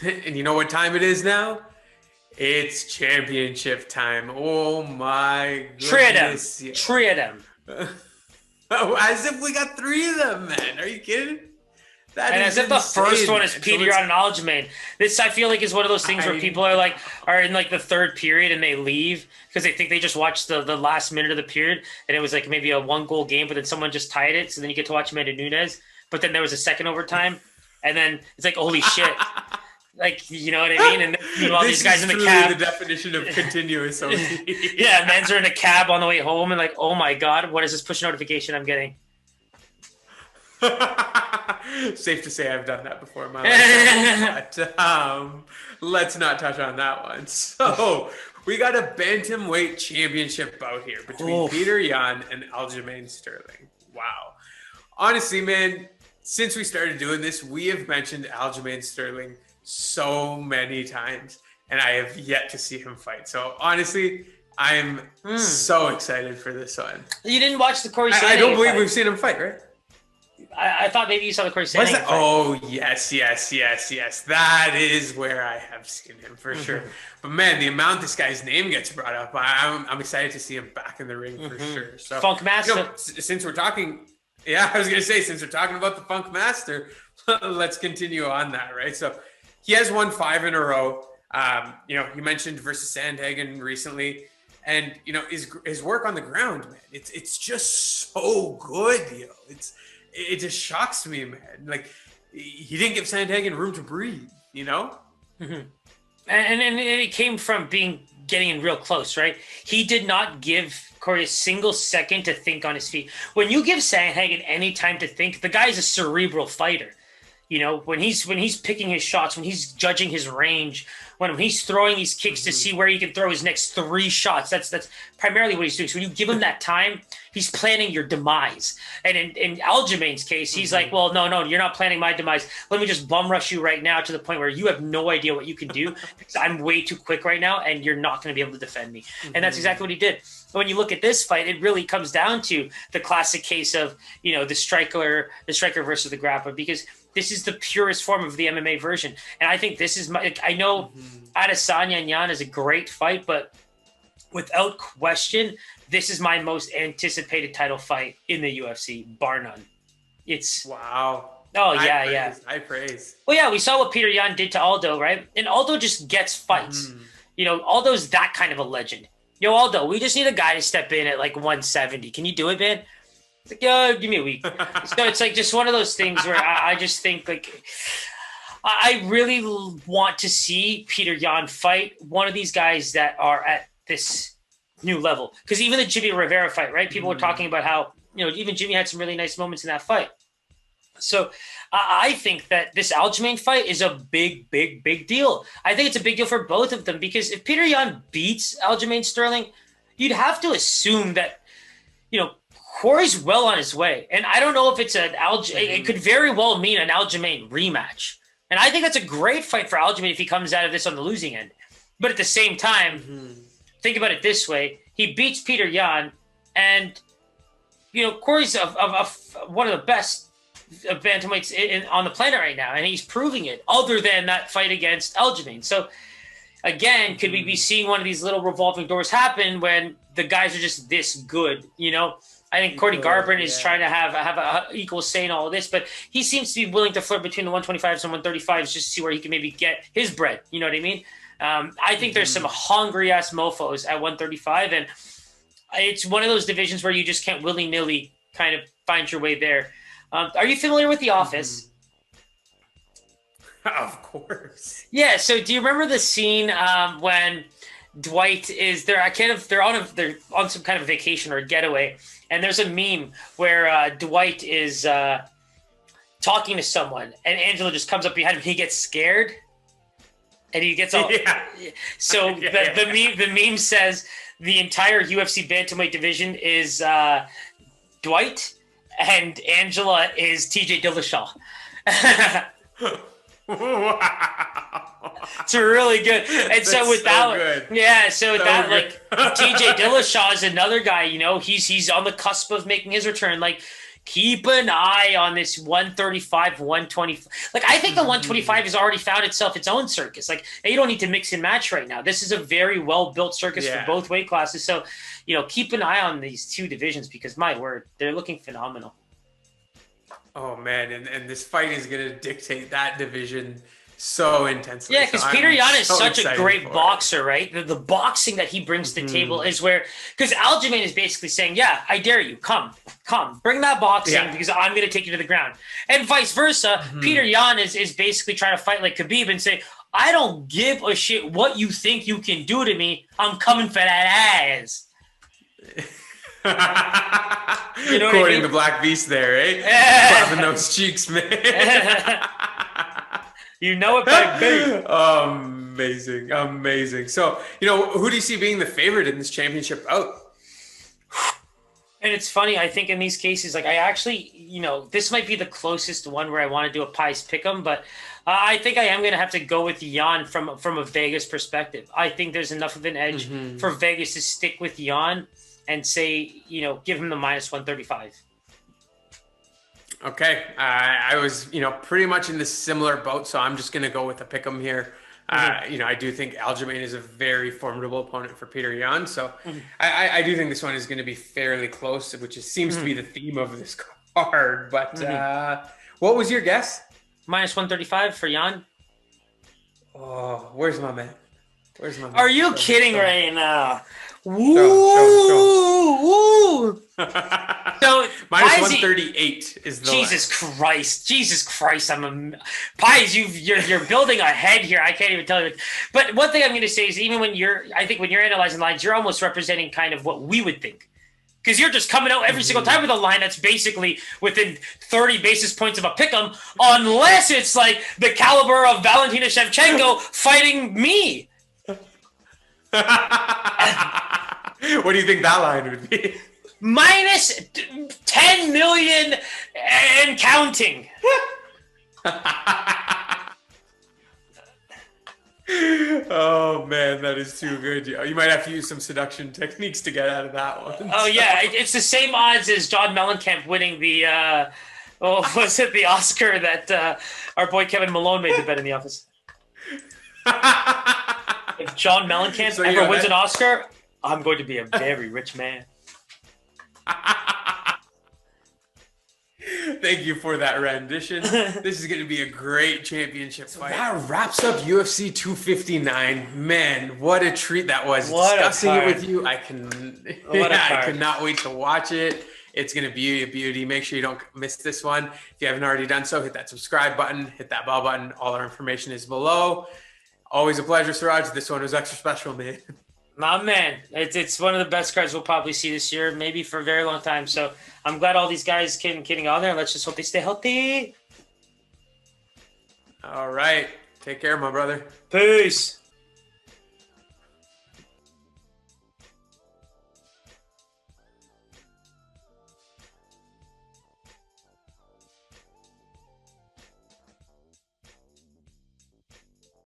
And you know what time it is now? It's championship time. Oh my goodness. Three of them. Oh, as if we got three of them, man. Are you kidding? And as if the first one is Petr Yan and Aljamain. This, I feel like, is one of those things where people are in like the third period and they leave because they think they just watched the last minute of the period and it was like maybe a 1-goal game, but then someone just tied it. So then you get to watch Amanda Nunes. But then there was a second overtime. And then it's like, holy shit. Like, you know what I mean? And meanwhile, these guys in the cab. The definition of continuous. Yeah, men's are in a cab on the way home and like, oh my God, what is this push notification I'm getting? Safe to say I've done that before in my life. But let's not touch on that one. So we got a bantamweight championship bout here between Petr Yan and Aljamain Sterling. Wow. Honestly, man, since we started doing this, we have mentioned Aljamain Sterling so many times, and I have yet to see him fight. So honestly, I'm so excited for this one. You didn't watch the Cory Sandhagen I don't believe fight. We've seen him fight, right? I thought maybe you saw the Cory Sandhagen fight. Oh, yes. That is where I have seen him for sure. But man, the amount this guy's name gets brought up, I'm excited to see him back in the ring for sure. So, Funk Master. Since we're talking, I was going to say, since we're talking about the Funk Master, let's continue on that, right? So he has won 5 in a row. You mentioned versus Sandhagen recently. And, his work on the ground, man, it's just so good, It just shocks me, man. Like, he didn't give Sandhagen room to breathe, Mm-hmm. And it came from getting in real close, right? He did not give Cory a single second to think on his feet. When you give Sandhagen any time to think, the guy's a cerebral fighter. When he's picking his shots, when he's judging his range, when he's throwing these kicks to see where he can throw his next 3 shots, that's primarily what he's doing. So when you give him that time, he's planning your demise. And in Aljamain's case, he's like, well, no, you're not planning my demise. Let me just bum rush you right now to the point where you have no idea what you can do because I'm way too quick right now and you're not going to be able to defend me. And that's exactly what he did. When you look at this fight, it really comes down to the classic case of, the striker versus the grappler, because this is the purest form of the MMA version. And I think this is I know Adesanya and Yan is a great fight, but without question, this is my most anticipated title fight in the UFC, bar none. It's wow. Oh, yeah. I praise. Well, yeah, we saw what Petr Yan did to Aldo, right? And Aldo just gets fights. Aldo's that kind of a legend. Yo, Aldo, we just need a guy to step in at like 170. Can you do it, man? It's like, yo, give me a week. So it's like just one of those things where I just think like I really want to see Petr Yan fight one of these guys that are at this new level. Because even the Jimmy Rivera fight, right? People were talking about how, even Jimmy had some really nice moments in that fight. So I think that this Aljamain fight is a big, big, big deal. I think it's a big deal for both of them because if Petr Yan beats Aljamain Sterling, you'd have to assume that, Cory's well on his way. And I don't know if it's it could very well mean an Aljamain rematch. And I think that's a great fight for Aljamain if he comes out of this on the losing end. But at the same time, think about it this way. He beats Petr Yan and, Cory's one of the best bantamweights on the planet right now. And he's proving it other than that fight against Aljamain. So again, could we be seeing one of these little revolving doors happen when the guys are just this good, I think Cody Garbrandt is trying to have a equal say in all of this, but he seems to be willing to flirt between the 125s and 135s just to see where he can maybe get his bread. You know what I mean? I think there's some hungry-ass mofos at 135, and it's one of those divisions where you just can't willy-nilly kind of find your way there. Are you familiar with The Office? Of course. Yeah, so do you remember the scene when Dwight is they're on some kind of vacation or a getaway, and there's a meme where Dwight is talking to someone, and Angela just comes up behind him. He gets scared, and he gets all. Yeah. So the meme says the entire UFC bantamweight division is Dwight, and Angela is TJ Dillashaw. Wow. It's really good. And so with that, good. Yeah, so with that, like TJ Dillashaw is another guy, he's on the cusp of making his return. Like, keep an eye on this 135, 125. Like, I think the 125 has already found itself its own circus. Like, you don't need to mix and match right now. This is a very well-built circus for both weight classes. So, keep an eye on these two divisions because, my word, they're looking phenomenal. Oh, man. And this fight is going to dictate that division so intensely. Yeah, because Petr Yan is such a great boxer, right? The boxing that he brings to the table is where, because Aljamain is basically saying, yeah, I dare you, come, bring that boxing because I'm going to take you to the ground. And vice versa, Petr Yan is basically trying to fight like Khabib and say, I don't give a shit what you think you can do to me. I'm coming for that ass. Quoting the Black Beast there, eh? Clapping those cheeks, man. You know it, baby. Amazing. So, who do you see being the favorite in this championship bout? And it's funny, I think in these cases, like I actually, this might be the closest one where I want to do a pies pick'em, but I think I am going to have to go with Yan from a Vegas perspective. I think there's enough of an edge for Vegas to stick with Yan and say, give him the minus 135. Okay. I was, pretty much in this similar boat, so I'm just going to go with a pick'em here. I do think Aljamain is a very formidable opponent for Petr Yan, so I do think this one is going to be fairly close, which seems to be the theme of this card. But what was your guess? Minus 135 for Yan. Oh, where's my man? Are you kidding right now? Woo! Show. So minus 138 is the Jesus Christ! Pies. You're building a head here. I can't even tell you. But one thing I'm going to say is even when you're analyzing lines, you're almost representing kind of what we would think. Because you're just coming out every single time with a line that's basically within 30 basis points of a pick'em, unless it's like the caliber of Valentina Shevchenko fighting me. What do you think that line would be? Minus 10 million and counting. Oh man, that is too good. You might have to use some seduction techniques to get out of that one. Oh yeah, it's the same odds as John Mellencamp winning the the Oscar that our boy Kevin Malone made the bet in the office. If John Mellencamp ever wins an Oscar, I'm going to be a very rich man. Thank you for that rendition. This is going to be a great championship fight. That wraps up UFC 259. Man, what a treat that was. Discussing it with you. I cannot wait to watch it. It's going to be a beauty. Make sure you don't miss this one. If you haven't already done so, hit that subscribe button, hit that bell button. All our information is below. Always a pleasure, Siraj. This one was extra special, man. My man, it's one of the best cards we'll probably see this year, maybe for a very long time. So I'm glad all these guys can get on there. Let's just hope they stay healthy. All right. Take care, my brother. Peace.